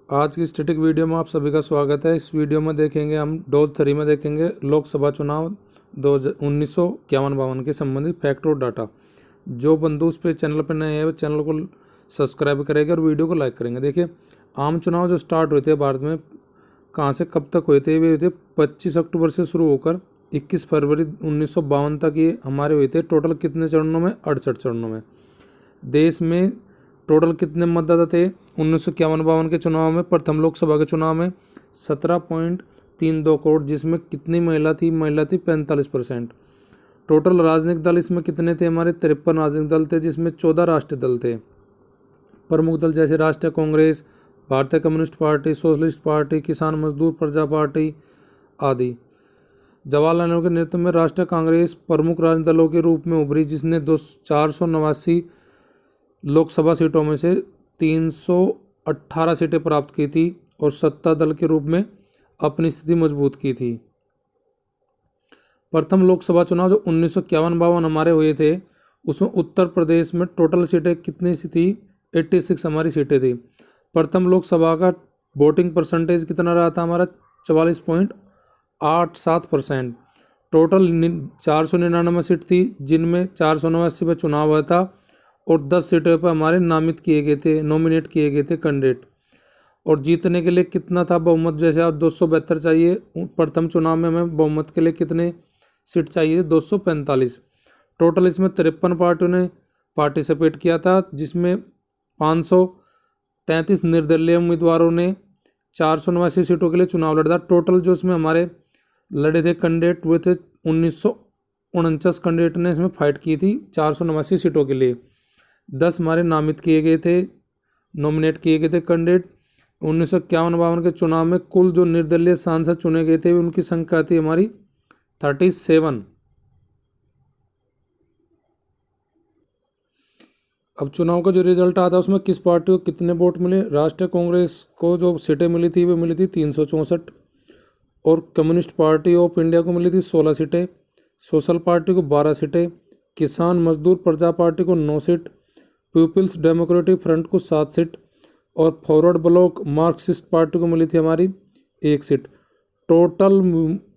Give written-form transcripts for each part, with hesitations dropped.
आज की static video में आप सभी का स्वागत है। इस वीडियो में देखेंगे हम डोज 3 में देखेंगे लोकसभा चुनाव 1951 के संबंधित फैक्ट और डाटा। जो बंधु उस पर चैनल पर नए हैं वो चैनल को सब्सक्राइब करेंगे और वीडियो को लाइक करेंगे। देखिए, आम चुनाव जो स्टार्ट हुए थे भारत में कहाँ से कब तक हुए थे, वे हुए थे 25 अक्टूबर से शुरू होकर 21 फरवरी 1952 तक ये हमारे हुए थे। टोटल कितने चरणों में? 68 चरणों में। देश में टोटल कितने मतदाता थे 1951 के चुनाव में? प्रथम लोकसभा के चुनाव में 17.32 करोड़, जिसमें कितनी महिला थी? महिला थी 45%। टोटल राजनीतिक दल इसमें कितने थे? हमारे 53 राजनीतिक दल थे, जिसमें 14 राष्ट्रीय दल थे। प्रमुख दल जैसे राष्ट्रीय कांग्रेस, भारतीय कम्युनिस्ट पार्टी, सोशलिस्ट पार्टी, किसान मजदूर प्रजा पार्टी आदि। जवाहरलाल नेहरू के नेतृत्व में राष्ट्रीय कांग्रेस प्रमुख राजनीतिक दलों के रूप में उभरी, जिसने 489 लोकसभा सीटों में से 318 सीटें प्राप्त की थी और सत्ता दल के रूप में अपनी स्थिति मजबूत की थी। प्रथम लोकसभा चुनाव जो 1951 हमारे हुए थे, उसमें उत्तर प्रदेश में टोटल सीटें कितनी सी थी? 86 हमारी सीटें थी। प्रथम लोकसभा का वोटिंग परसेंटेज कितना रहा था? हमारा 44.87%। टोटल 499 सीट थी, जिनमें 489 पे चुनाव हुआ था और 10 सीटों पर हमारे नामित किए गए थे, नॉमिनेट किए गए थे कैंडिडेट। और जीतने के लिए कितना था बहुमत? जैसे आप 272 चाहिए, प्रथम चुनाव में हमें बहुमत के लिए कितने सीट चाहिए? 245। टोटल इसमें 53 पार्टियों ने पार्टिसिपेट किया था, जिसमें 533 निर्दलीय उम्मीदवारों ने 489 सीटों के लिए चुनाव लड़ा था। टोटल जो इसमें हमारे लड़े थे कैंडिडेट हुए थे 1949 कैंडिडेट ने इसमें फाइट की थी 489 सीटों के लिए। 10 हमारे नामित किए गए थे, नॉमिनेट किए गए थे कैंडिडेट। 1951 के चुनाव में कुल जो निर्दलीय सांसद चुने गए थे उनकी संख्या थी हमारी 37। अब चुनाव का जो रिजल्ट आता है उसमें किस पार्टी को कितने वोट मिले? राष्ट्रीय कांग्रेस को जो सीटें मिली थी वो मिली थी 364 और कम्युनिस्ट पार्टी ऑफ इंडिया को मिली थी 16 सीटें, सोशल पार्टी को 12 सीटें, किसान मजदूर प्रजा पार्टी को 9 सीट, पीपल्स डेमोक्रेटिक फ्रंट को 7 सीट और फॉरवर्ड ब्लॉक मार्क्सिस्ट पार्टी को मिली थी हमारी 1 सीट। टोटल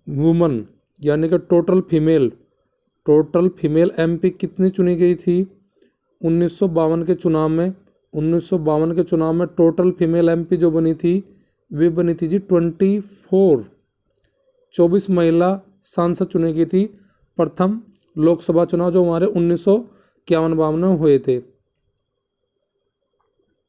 वुमन यानी कि टोटल फीमेल एमपी कितनी चुनी गई थी 1952 के चुनाव में? 1952 के चुनाव में टोटल फीमेल एमपी जो बनी थी वे बनी थी जी 24 महिला सांसद चुनी गई थी। प्रथम लोकसभा चुनाव जो हमारे 1951 में हुए थे।